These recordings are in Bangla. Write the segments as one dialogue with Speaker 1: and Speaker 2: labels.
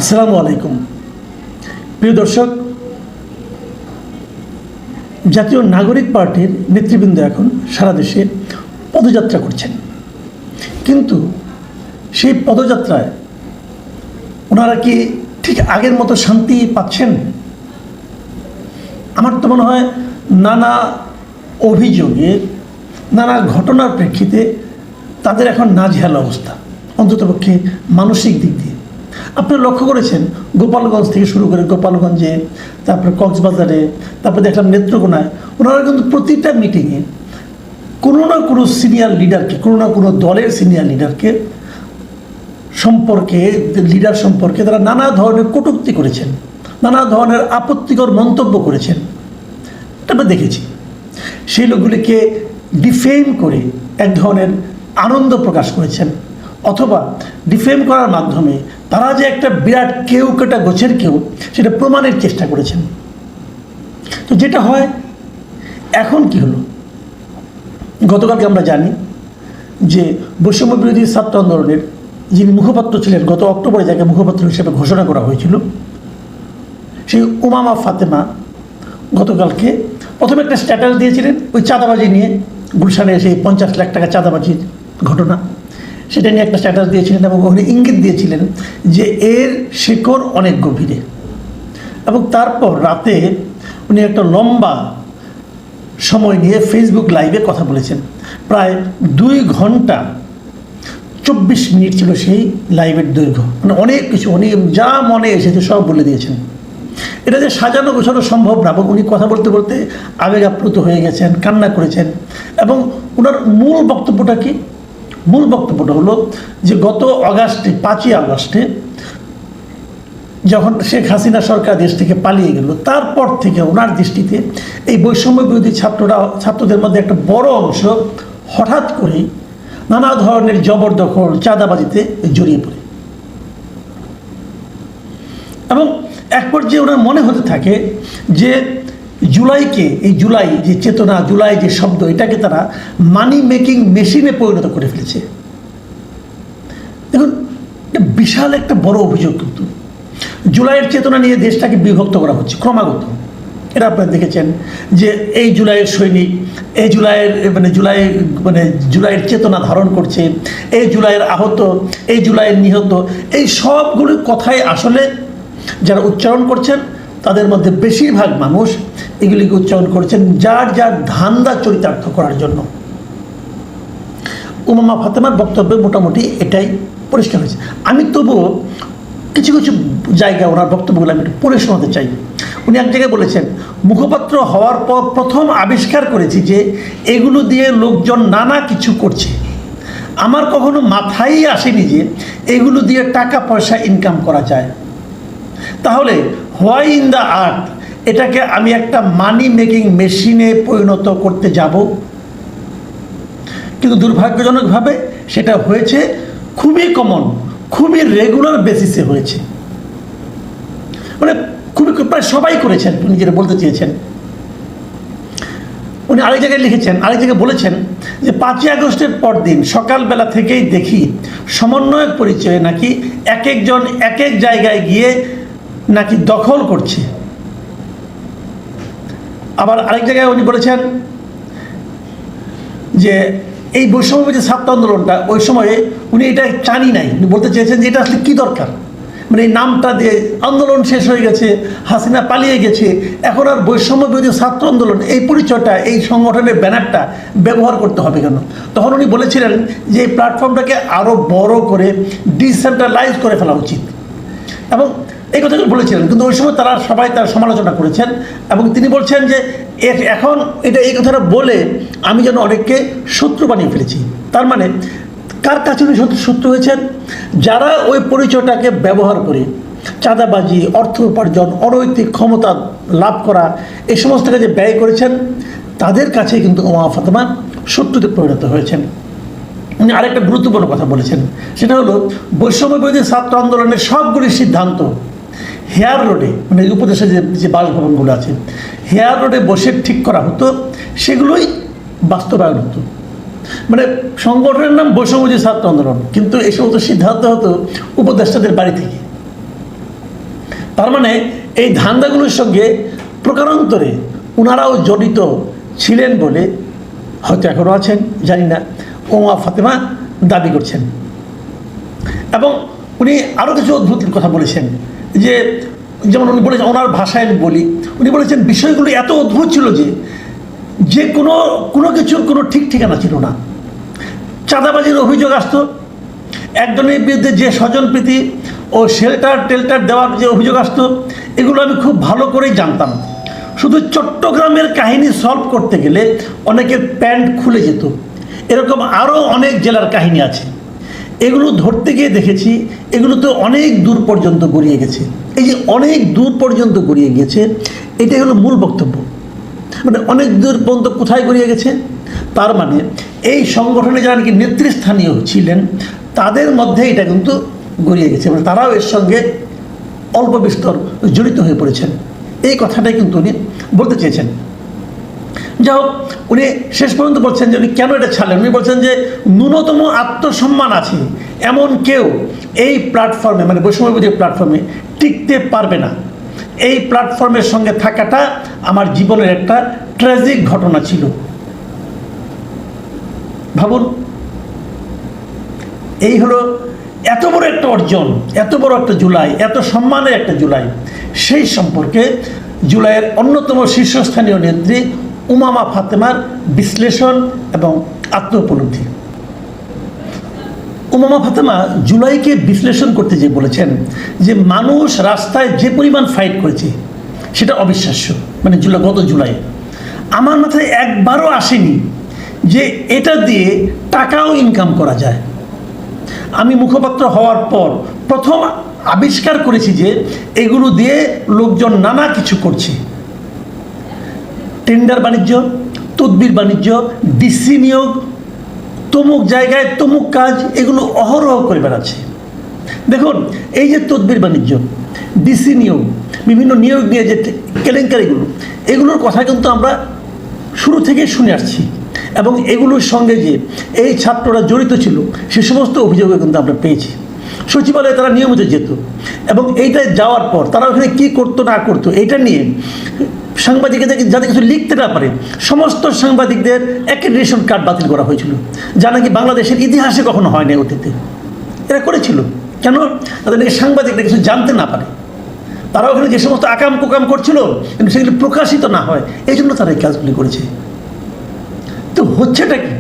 Speaker 1: আসসালামু আলাইকুম প্রিয় দর্শক, জাতীয় নাগরিক পার্টির নেতৃবৃন্দ এখন সারা দেশে পদযাত্রা করছেন, কিন্তু সেই পদযাত্রায় ওনারা কি ঠিক আগের মতো শান্তি পাচ্ছেন? আমার তো মনে হয় নানা অভিযোগে, নানা ঘটনার প্রেক্ষিতে তাদের এখন নাজেহাল অবস্থা, অন্ততপক্ষে মানসিক দিক দিয়ে। আপনারা লক্ষ্য করেছেন গোপালগঞ্জ থেকে শুরু করে গোপালগঞ্জে, তারপরে কক্সবাজারে, তারপরে দেখলাম নেত্রকোনায়, ওনারা কিন্তু প্রতিটা মিটিংয়ে কোনো না কোনো সিনিয়র লিডারকে, কোনো না কোনো দলের সিনিয়র লিডার সম্পর্কে তারা নানা ধরনের কটূক্তি করেছেন, নানা ধরনের আপত্তিকর মন্তব্য করেছেন। এটা আমরা দেখেছি। সেই লোকগুলিকে ডিফেম করে এক ধরনের আনন্দ প্রকাশ করেছেন, অথবা ডিফেম করার মাধ্যমে তারা যে একটা বিরাট কেউ কেটা গোছের কেউ, সেটা প্রমাণের চেষ্টা করেছেন। তো যেটা হয়, এখন কি হলো, গতকালকে আমরা জানি যে বৈষম্য বিরোধী ছাত্র আন্দোলনের যিনি মুখপাত্র ছিলেন, গত অক্টোবরে যাকে মুখপাত্র হিসেবে ঘোষণা করা হয়েছিল, সেই উমামা ফাতেমা গতকালকে প্রথমে একটা স্ট্যাটাস দিয়েছিলেন ওই চাঁদাবাজি নিয়ে, গুলশানে সেই 50 লাখ টাকা চাঁদাবাজির ঘটনা, সেটা নিয়ে একটা স্ট্যাটাস দিয়েছিলেন এবং ওখানে ইঙ্গিত দিয়েছিলেন যে এর শিকড় অনেক গভীরে। এবং তারপর রাতে উনি একটা লম্বা সময় নিয়ে ফেসবুক লাইভে কথা বলেছেন। প্রায় 2 ঘন্টা 24 মিনিট ছিল সেই লাইভের দৈর্ঘ্য। মানে অনেক কিছু, উনি যা মনে এসেছে সব বলে দিয়েছেন। এটা যে সাজানো গোছানো সম্ভব না, এবং উনি কথা বলতে বলতে আবেগ আপ্লুত হয়ে গেছেন, কান্না করেছেন। এবং ওনার মূল বক্তব্যটা কি? মূল বক্তব্যটা হলো যে গত আগস্টে, 5ই আগস্টে যখন শেখ হাসিনা সরকার দেশ থেকে পালিয়ে গেল, তারপর থেকে ওনার দৃষ্টিতে এই বৈষম্য বিরোধী ছাত্রদের মধ্যে একটা বড় অংশ হঠাৎ করেই নানা ধরনের জবরদখল, চাঁদাবাজিতে জড়িয়ে পড়ে। এবং এক পর্যায়ে ওনার মনে হতে থাকে যে জুলাইকে, এই জুলাই যে চেতনা, জুলাই যে শব্দ, এটাকে তারা মানি মেকিং মেশিনে পরিণত করে ফেলেছে। দেখুন, এটা বিশাল একটা বড় অভিযোগ। কিন্তু জুলাইয়ের চেতনা নিয়ে দেশটাকে বিভক্ত করা হচ্ছে ক্রমাগত। এটা আপনারা দেখেছেন যে এই জুলাইয়ের সৈনিক, এই জুলাইয়ের চেতনা ধারণ করছে, এই জুলাইয়ের আহত, এই জুলাইয়ের নিহত, এই সবগুলো কথাই আসলে যারা উচ্চারণ করছেন তাদের মধ্যে বেশিরভাগ মানুষ এগুলিকে উচ্চারণ করছেন যার যার ধান্দা চরিতার্থ করার জন্য। উমামা ফাতেমার বক্তব্যে মোটামুটি এটাই পরিষ্কার হয়েছে। আমি তবুও কিছু কিছু জায়গায় ওনার বক্তব্যগুলো আমি একটু পড়ে শোনাতে চাই। উনি এক জায়গায় বলেছেন, মুখপাত্র হওয়ার পর প্রথম আবিষ্কার করেছি যে এগুলো দিয়ে লোকজন নানা কিছু করছে। আমার কখনো মাথায় আসেনি যে এগুলো দিয়ে টাকা পয়সা ইনকাম করা যায়। তাহলে হোয়াই ইন দ্য আর্ট এটাকে আমি একটা মানি মেকিং মেশিনে পরিণত করতে যাব? কিন্তু দুর্ভাগ্যজনকভাবে সেটা হয়েছে খুবই কমন, খুবই রেগুলার বেসিসে হয়েছে। মানে খুবই প্রায় সবাই করেছেন, উনি যেটা বলতে চেয়েছেন। উনি আরেক জায়গায় লিখেছেন, আরেক জায়গায় বলেছেন যে 5ই আগস্টের পর দিন সকালবেলা থেকেই দেখি সমন্বয়ক পরিচয়ে নাকি এক একজন এক এক জায়গায় গিয়ে নাকি দখল করছে। আবার আরেক জায়গায় উনি বলেছেন যে এই বৈষম্যবিরোধী ছাত্র আন্দোলনটা ওই সময়ে উনি এটা জানি নাই, উনি বলতে চেয়েছেন যে এটা আসলে কী দরকার। মানে এই নামটা দিয়ে আন্দোলন শেষ হয়ে গেছে, হাসিনা পালিয়ে গেছে, এখন আর বৈষম্য বিরোধী ছাত্র আন্দোলন এই পরিচয়টা, এই সংগঠনের ব্যানারটা ব্যবহার করতে হবে কেন? তখন উনি বলেছিলেন যে এই প্ল্যাটফর্মটাকে আরও বড় করে ডিসেন্ট্রালাইজ করে ফেলা উচিত, এবং এই কথাগুলো বলেছিলেন। কিন্তু ওই সময় তারা সবাই তার সমালোচনা করেছেন, এবং তিনি বলছেন যে এখন এই কথাটা বলে আমি যেন অনেককে শত্রু বানিয়ে ফেলেছি। তার মানে কার কাছে উনি শত্রু হয়েছেন? যারা ওই পরিচয়টাকে ব্যবহার করে চাঁদাবাজি, অর্থ উপার্জন, অনৈতিক ক্ষমতা লাভ করা, এই সমস্ত কাজে ব্যয় করেছেন, তাদের কাছে কিন্তু উমামা ফাতেমা শত্রুতে পরিণত হয়েছেন। উনি আরেকটা গুরুত্বপূর্ণ কথা বলেছেন, সেটা হলো বৈষম্য বিরোধী ছাত্র আন্দোলনের সবগুলি সিদ্ধান্ত হেয়ার রোডে, মানে উপদেশে যে বাসভবনগুলো আছে, হেয়ার রোডে বসে ঠিক করা হতো, সেগুলোই বাস্তবায়ন হতো। মানে সংগঠনের নাম বৈষম্য বিরোধী ছাত্র আন্দোলন, কিন্তু এই সমস্ত সিদ্ধান্ত হতো উপদেষ্টাদের বাড়ি থেকে। তার মানে এই ধান্দাগুলোর সঙ্গে প্রকারান্তরে ওনারাও জড়িত ছিলেন বলে, হয়তো এখনও আছেন জানি না, উমা ফাতেমা দাবি করছেন। এবং উনি আরও কিছু অদ্ভুত কথা বলেছেন, যে যেমন উনি বলেছেন, ওনার ভাষায় আমি বলি, উনি বলেছেন বিষয়গুলো এত অদ্ভুত ছিল যে কোনো কিছুর কোনো ঠিক ঠিকানা ছিল না। চাঁদাবাজির অভিযোগ আসতো, একজনের বিরুদ্ধে যে স্বজনপ্রীতি ও টেল্টার দেওয়ার যে অভিযোগ আসতো, এগুলো আমি খুব ভালো করেই জানতাম। শুধু চট্টগ্রামের কাহিনী সলভ করতে গেলে অনেকের প্যান্ট খুলে যেত। এরকম আরও অনেক জেলার কাহিনী আছে, এগুলো ধরতে গিয়ে দেখেছি এগুলো তো অনেক দূর পর্যন্ত গড়িয়ে গেছে। এই যে অনেক দূর পর্যন্ত গড়িয়ে গেছে, এটাই হলো মূল বক্তব্য। মানে অনেক দূর পর্যন্ত কোথায় গড়িয়ে গেছে, তার মানে এই সংগঠনে যারা নাকি নেতৃস্থানীয় ছিলেন তাদের মধ্যে এটা কিন্তু গড়িয়ে গেছে, মানে তারাও এর সঙ্গে অল্প বিস্তর জড়িত হয়ে পড়েছেন। এই কথাটাই কিন্তু উনি বলতে চেয়েছেন। যাই হোক, উনি শেষ পর্যন্ত বলছেন যে উনি কেন এটা ছাড়লেন। উনি বলছেন যে ন্যূনতম আত্মসম্মান আছে এমন কেউ এই প্ল্যাটফর্মে, মানে বৈষম্যবিরোধী প্ল্যাটফর্মে টিকতে পারবে না। এই প্ল্যাটফর্মের সঙ্গে থাকাটা আমার জীবনের একটা ট্র্যাজিক ঘটনা ছিল। ভাবুন, এই হলো এত বড় একটা অর্জন, এত বড় একটা জুলাই, এত সম্মানের একটা জুলাই, সেই সম্পর্কে জুলাইয়ের অন্যতম শীর্ষস্থানীয় নেত্রী উমামা ফাতেমার বিশ্লেষণ এবং আত্মোপলব্ধি। উমামা ফাতেমা জুলাইকে বিশ্লেষণ করতে যে বলেছেন যে মানুষ রাস্তায় যে পরিমাণ ফাইট করেছে সেটা অবিশ্বাস্য। মানে গত জুলাই আমার মাথায় একবারও আসেনি যে এটা দিয়ে টাকাও ইনকাম করা যায়। আমি মুখপাত্র হওয়ার পর প্রথম আবিষ্কার করেছি যে এগুলো দিয়ে লোকজন নানা কিছু করছে। টেন্ডার বাণিজ্য, তদবির বাণিজ্য, ডিসি নিয়োগ, তমুক জায়গায় তমুক কাজ, এগুলো অহরহ করে বেড়াচ্ছে। দেখুন, এই যে তদবির বাণিজ্য, ডিসি নিয়োগ, বিভিন্ন নিয়োগ নিয়ে যে কেলেঙ্কারিগুলো, এগুলোর কথা কিন্তু আমরা শুরু থেকেই শুনে আসছি। এবং এগুলোর সঙ্গে যে এই ছাত্ররা জড়িত ছিল সে সমস্ত অভিযোগও কিন্তু আমরা পেয়েছি। সচিবালয়ে তারা নিয়মিত যেত এবং এইটায় যাওয়ার পর তারা ওখানে কী করতো না করতো এটা নিয়ে সাংবাদিকদের যাতে কিছু লিখতে না পারে সমস্ত সাংবাদিকদের অ্যাক্রেডিটেশন কার্ড বাতিল করা হয়েছিল, যা নাকি বাংলাদেশের ইতিহাসে কখনো হয়নি অতীতে। এরা করেছিল কেন? তাদের নাকি সাংবাদিকরা কিছু জানতে না পারে। তারা ওখানে যে সমস্ত আকাম কুকাম করছিল কিন্তু সেগুলি প্রকাশিত না হয়, এই জন্য তারা এই কাজগুলি করেছে। তো হচ্ছেটা কি?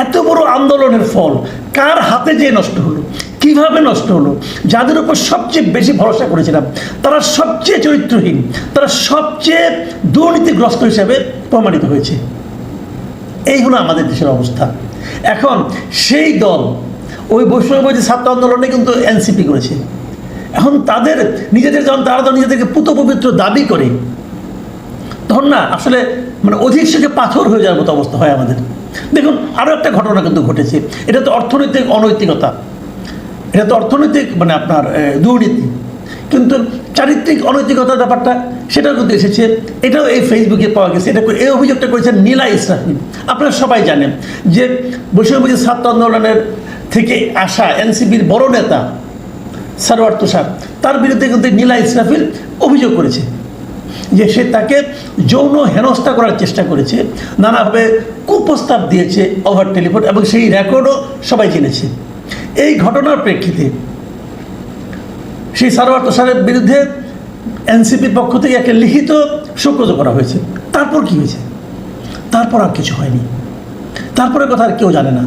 Speaker 1: এত বড় আন্দোলনের ফল কার হাতে যে নষ্ট হলো, কিভাবে নষ্ট হলো? যাদের উপর সবচেয়ে বেশি ভরসা করেছিলাম তারা সবচেয়ে চরিত্রহীন, তারা সবচেয়ে দুর্নীতিগ্রস্ত হিসেবে প্রমাণিত হয়েছে। এই হলো আমাদের দেশের অবস্থা। এখন সেই দল ওই বৈষম্যবিরোধী ছাত্র আন্দোলনে কিন্তু এনসিপি করেছে। এখন তাদের নিজেদের যখন তারা তো নিজেদেরকে পুতপবিত্র দাবি করে, তখন না আসলে মানে অধিক থেকে পাথর হয়ে যাওয়ার মতো অবস্থা হয় আমাদের। দেখুন, আরও একটা ঘটনা কিন্তু ঘটেছে। এটা তো অর্থনৈতিক অনৈতিকতা, এটা তো অর্থনৈতিক মানে আপনার দুর্নীতি, কিন্তু চারিত্রিক অনৈতিকতার ব্যাপারটা সেটাও কিন্তু এসেছে। এটাও এই ফেসবুকে পাওয়া গেছে। এই অভিযোগটা করেছেন নীলা ইসরাফিল। আপনারা সবাই জানেন যে বৈষম্যবিরোধী ছাত্র আন্দোলনের থেকে আসা এনসিপির বড় নেতা সারোয়ার তুষার, তার বিরুদ্ধে কিন্তু নীলা ইসরাফিল অভিযোগ করেছে যে সে তাকে যৌন হেনস্থা করার চেষ্টা করেছে, নানাভাবে কুপ্রস্তাব দিয়েছে ওভার টেলিফোন, এবং সেই রেকর্ডও সবাই জেনেছে। এই ঘটনার প্রেক্ষিতে সেই সারোয়ার তুষারের বিরুদ্ধে এনসিপির পক্ষ থেকে একটা লিখিত সুপ্রত করা হয়েছে। তারপর কি হয়েছে? তারপর আর কিছু হয়নি। তারপরে কথা আর কেউ জানে না।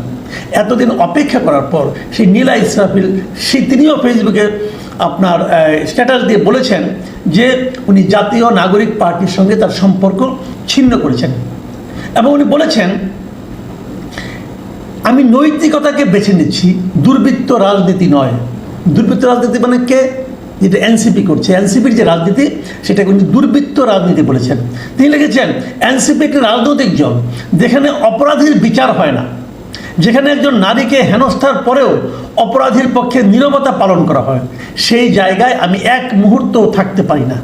Speaker 1: এতদিন অপেক্ষা করার পর সেই নীলা ইসরাফিল তিনিও ফেসবুকে আপনার স্ট্যাটাস দিয়ে বলেছেন যে উনি জাতীয় নাগরিক পার্টির সঙ্গে তার সম্পর্ক ছিন্ন করেছেন, এবং উনি বলেছেন আমি নৈতিকতাকে বেছে নিচ্ছি, দুর্বৃত্ত রাজনীতি নয়। দুর্বৃত্ত রাজনীতি মানে কে? যেটা এনসিপি করছে, এনসিপির যে রাজনীতি সেটাকে উনি দুর্বৃত্ত রাজনীতি বলেছেন। তিনি লিখেছেন এনসিপি একটি রাজনৈতিক দল যেখানে অপরাধীর বিচার হয় না, যেখানে একজন নারীকে হেনস্থার পরেও অপরাধীর পক্ষে নীরবতা পালন করা হয়, সেই জায়গায় আমি এক মুহূর্তও থাকতে পারি না।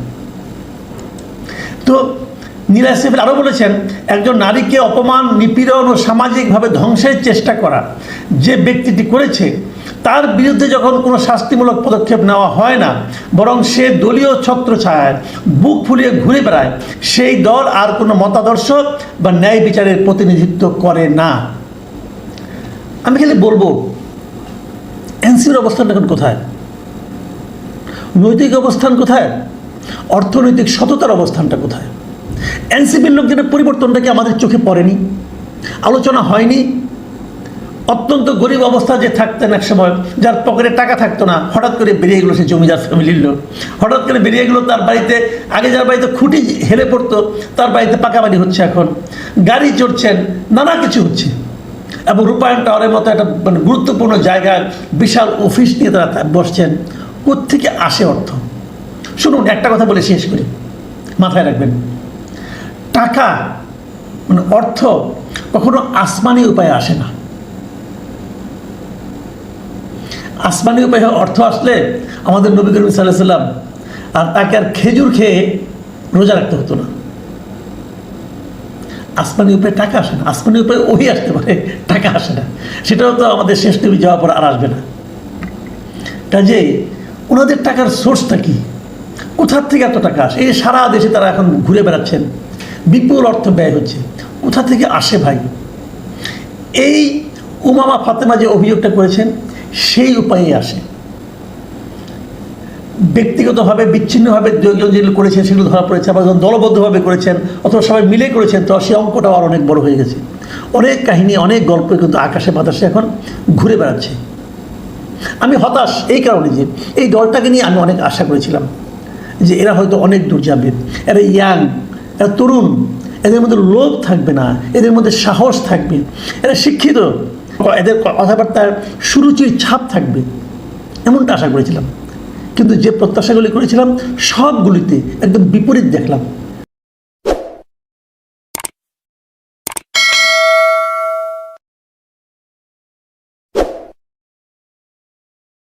Speaker 1: তো নীলা ইসরাফিল আরও বলেছেন একজন নারীকে অপমান, নিপীড়ন ও সামাজিকভাবে ধ্বংসের চেষ্টা করা যে ব্যক্তিটি করেছে তার বিরুদ্ধে যখন কোনো শাস্তিমূলক পদক্ষেপ নেওয়া হয় না, বরং সে দলীয় ছত্রছায়ায় বুক ফুলিয়ে ঘুরে বেড়ায়, সেই দল আর কোনো মতাদর্শ বা ন্যায় বিচারের প্রতিনিধিত্ব করে না। আমি খালি বলবো, এনসিপির অবস্থানটা এখন কোথায়? নৈতিক অবস্থান কোথায়? অর্থনৈতিক সততার অবস্থানটা কোথায়? এনসিপির লোকজনের পরিবর্তনটা কি আমাদের চোখে পড়েনি? আলোচনা হয়নি? অত্যন্ত গরিব অবস্থা যে থাকতেন এক সময়, যার পকেটে টাকা থাকতো না, হঠাৎ করে বেরিয়ে গেলো সে জমিদার ফ্যামিলির লোক। হঠাৎ করে বেরিয়ে গেলো তার বাড়িতে, আগে যার বাড়িতে খুঁটি হেলে পড়তো তার বাড়িতে পাকা বাড়ি হচ্ছে, এখন গাড়ি চড়ছেন, নানা কিছু হচ্ছে। এবং রূপায়ণ টাওয়ারের মতো একটা মানে গুরুত্বপূর্ণ জায়গায় বিশাল অফিস নিয়ে তারা বসছেন। কোত্থেকে আসে অর্থ? শুনুন, একটা কথা বলে শেষ করি, মাথায় রাখবেন। টাকা মানে অর্থ কখনো আসমানি উপায়ে আসে না। আসমানি উপায়ে অর্থ আসলে আমাদের নবী করিম সাল্লাল্লাহু আলাইহি ওয়াসাল্লাম আর তাকে আর খেজুর খেয়ে রোজা রাখতে হতো না। আসমানি উপায়ে টাকা আসে না, আসমানি উপায়ে ওই আসতে পারে, টাকা আসে না। সেটাও তো আমাদের শেষ নবী যাওয়ার পর আর আসবে না। কাজে ওনাদের টাকার সোর্সটা কি? কোথার থেকে এত টাকা আসে? এই সারা দেশে তারা এখন ঘুরে বেড়াচ্ছেন, বিপুল অর্থ ব্যয় হচ্ছে। কোথা থেকে আসে ভাই? এই উমামা ফাতেমা যে অভিযোগটা করেছেন সেই উপায়ে আসে। ব্যক্তিগতভাবে বিচ্ছিন্নভাবে যেগুলো করেছেন সেগুলো ধরা পড়েছে, আবার যখন দলবদ্ধভাবে করেছেন অথবা সবাই মিলে করেছেন তো সেই অঙ্কটাও আর অনেক বড় হয়ে গেছে। অনেক কাহিনী, অনেক গল্প কিন্তু আকাশে বাতাসে এখন ঘুরে বেড়াচ্ছে। আমি হতাশ এই কারণে যে এই দলটাকে নিয়ে আমি অনেক আশা করেছিলাম যে এরা হয়তো অনেক দূর যাবে, এরা ইয়াং, এরা তরুণ, এদের মধ্যে লোভ থাকবে না, এদের মধ্যে সাহস থাকবে, এরা শিক্ষিত, এদের কথাবার্তার সুরুচির ছাপ থাকবে, এমনটা আশা করেছিলাম। কিন্তু যে প্রত্যাশাগুলি করেছিলাম সবগুলিতে একদম বিপরীত দেখলাম।